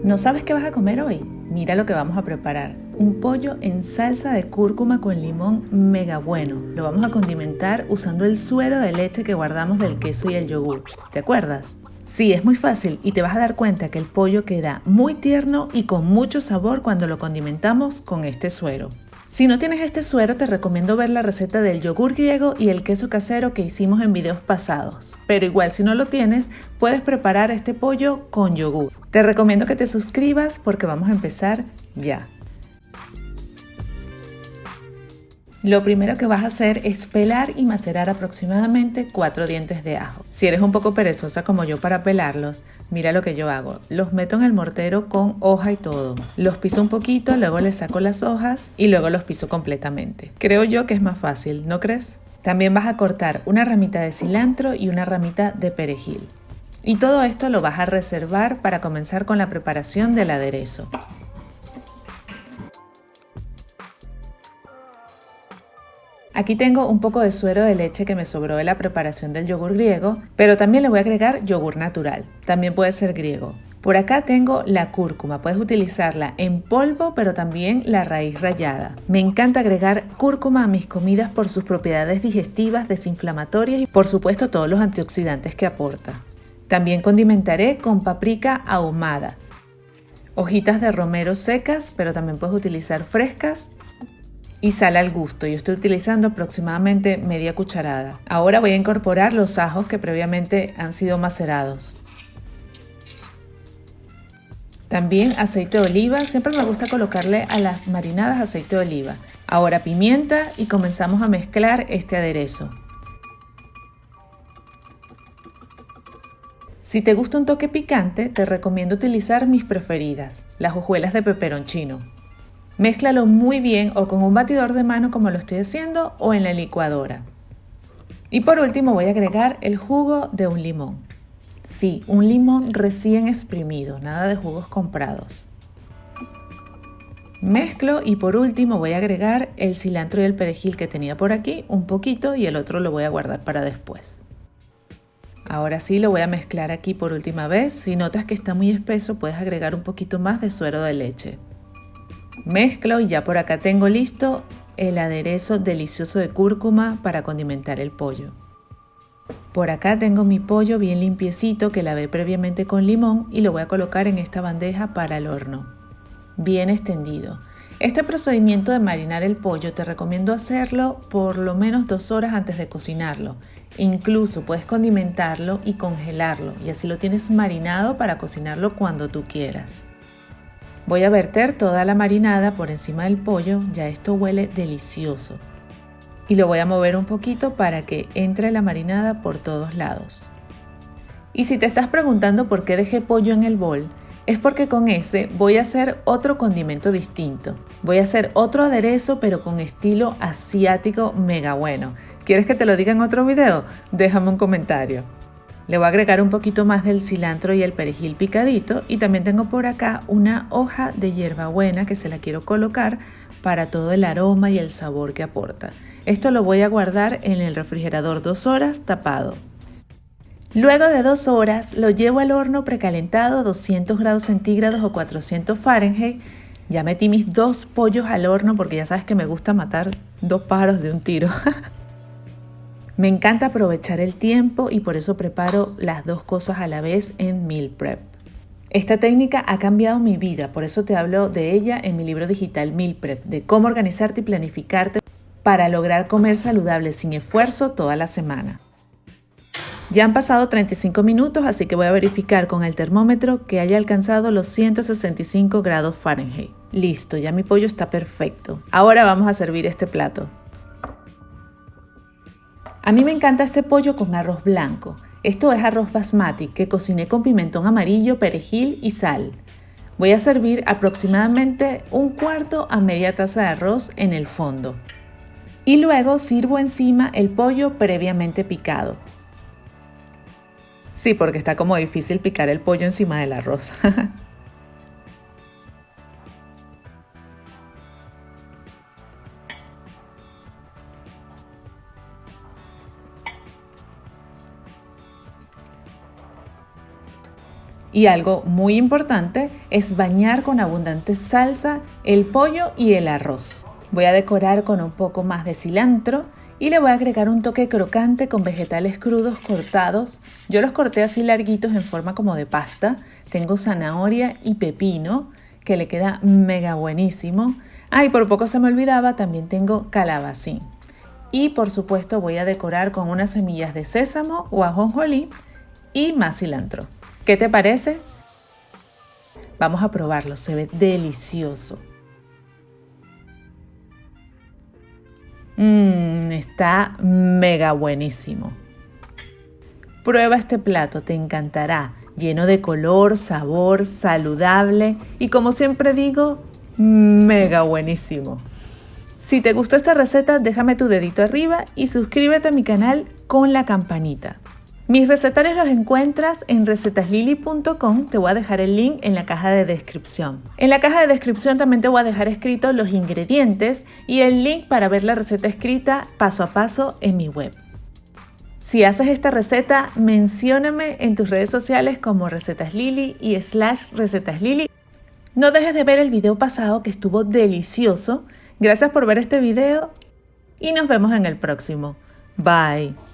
¿No sabes qué vas a comer hoy? Mira lo que vamos a preparar. Un pollo en salsa de cúrcuma con limón mega bueno. Lo vamos a condimentar usando el suero de leche que guardamos del queso y el yogur. ¿Te acuerdas? Sí, es muy fácil y te vas a dar cuenta que el pollo queda muy tierno y con mucho sabor cuando lo condimentamos con este suero. Si no tienes este suero, te recomiendo ver la receta del yogur griego y el queso casero que hicimos en videos pasados. Pero igual si no lo tienes, puedes preparar este pollo con yogur. Te recomiendo que te suscribas porque vamos a empezar ya. Lo primero que vas a hacer es pelar y macerar aproximadamente 4 dientes de ajo. Si eres un poco perezosa como yo para pelarlos, mira lo que yo hago. Los meto en el mortero con hoja y todo. Los piso un poquito, luego les saco las hojas y luego los piso completamente. Creo yo que es más fácil, ¿no crees? También vas a cortar una ramita de cilantro y una ramita de perejil. Y todo esto lo vas a reservar para comenzar con la preparación del aderezo. Aquí tengo un poco de suero de leche que me sobró de la preparación del yogur griego, pero también le voy a agregar yogur natural, también puede ser griego. Por acá tengo la cúrcuma, puedes utilizarla en polvo, pero también la raíz rallada. Me encanta agregar cúrcuma a mis comidas por sus propiedades digestivas, desinflamatorias y por supuesto todos los antioxidantes que aporta. También condimentaré con paprika ahumada, hojitas de romero secas, pero también puedes utilizar frescas, y sal al gusto. Yo estoy utilizando aproximadamente media cucharada. Ahora voy a incorporar los ajos que previamente han sido macerados. También aceite de oliva, siempre me gusta colocarle a las marinadas aceite de oliva. Ahora pimienta y comenzamos a mezclar este aderezo. Si te gusta un toque picante, te recomiendo utilizar mis preferidas, las hojuelas de peperoncino. Mézclalo muy bien o con un batidor de mano como lo estoy haciendo o en la licuadora. Y por último voy a agregar el jugo de un limón. Sí, un limón recién exprimido, nada de jugos comprados. Mezclo y por último voy a agregar el cilantro y el perejil que tenía por aquí, un poquito, y el otro lo voy a guardar para después. Ahora sí lo voy a mezclar aquí por última vez. Si notas que está muy espeso, puedes agregar un poquito más de suero de leche. Mezclo y ya por acá tengo listo el aderezo delicioso de cúrcuma para condimentar el pollo. Por acá tengo mi pollo bien limpiecito que lavé previamente con limón y lo voy a colocar en esta bandeja para el horno, bien extendido. Este procedimiento de marinar el pollo te recomiendo hacerlo por lo menos 2 horas antes de cocinarlo. Incluso puedes condimentarlo y congelarlo y así lo tienes marinado para cocinarlo cuando tú quieras. Voy a verter toda la marinada por encima del pollo, ya esto huele delicioso. Y lo voy a mover un poquito para que entre la marinada por todos lados. Y si te estás preguntando por qué dejé pollo en el bol, es porque con ese voy a hacer otro condimento distinto. Voy a hacer otro aderezo pero con estilo asiático mega bueno. ¿Quieres que te lo diga en otro video? Déjame un comentario. Le voy a agregar un poquito más del cilantro y el perejil picadito y también tengo por acá una hoja de hierbabuena que se la quiero colocar para todo el aroma y el sabor que aporta. Esto lo voy a guardar en el refrigerador 2 horas tapado. Luego de 2 horas lo llevo al horno precalentado a 200 grados centígrados o 400 Fahrenheit. Ya metí mis 2 pollos al horno porque ya sabes que me gusta matar 2 pájaros de un tiro. Me encanta aprovechar el tiempo y por eso preparo las 2 cosas a la vez en Meal Prep. Esta técnica ha cambiado mi vida, por eso te hablo de ella en mi libro digital Meal Prep, de cómo organizarte y planificarte para lograr comer saludable sin esfuerzo toda la semana. Ya han pasado 35 minutos, así que voy a verificar con el termómetro que haya alcanzado los 165 grados Fahrenheit. Listo, ya mi pollo está perfecto. Ahora vamos a servir este plato. A mí me encanta este pollo con arroz blanco. Esto es arroz basmati que cociné con pimentón amarillo, perejil y sal. Voy a servir aproximadamente 1/4 a media taza de arroz en el fondo. Y luego sirvo encima el pollo previamente picado. Sí, porque está como difícil picar el pollo encima del arroz. Y algo muy importante es bañar con abundante salsa el pollo y el arroz. Voy a decorar con un poco más de cilantro y le voy a agregar un toque crocante con vegetales crudos cortados. Yo los corté así larguitos en forma como de pasta. Tengo zanahoria y pepino que le queda mega buenísimo. Y por poco se me olvidaba, también tengo calabacín. Y por supuesto voy a decorar con unas semillas de sésamo o ajonjolí y más cilantro. ¿Qué te parece? Vamos a probarlo, se ve delicioso. Está mega buenísimo. Prueba este plato, te encantará. Lleno de color, sabor, saludable y como siempre digo, mega buenísimo. Si te gustó esta receta, déjame tu dedito arriba y suscríbete a mi canal con la campanita. Mis recetarios los encuentras en recetaslili.com, te voy a dejar el link en la caja de descripción. En la caja de descripción también te voy a dejar escritos los ingredientes y el link para ver la receta escrita paso a paso en mi web. Si haces esta receta, mencióname en tus redes sociales como recetaslili y /recetaslili. No dejes de ver el video pasado que estuvo delicioso. Gracias por ver este video y nos vemos en el próximo. Bye.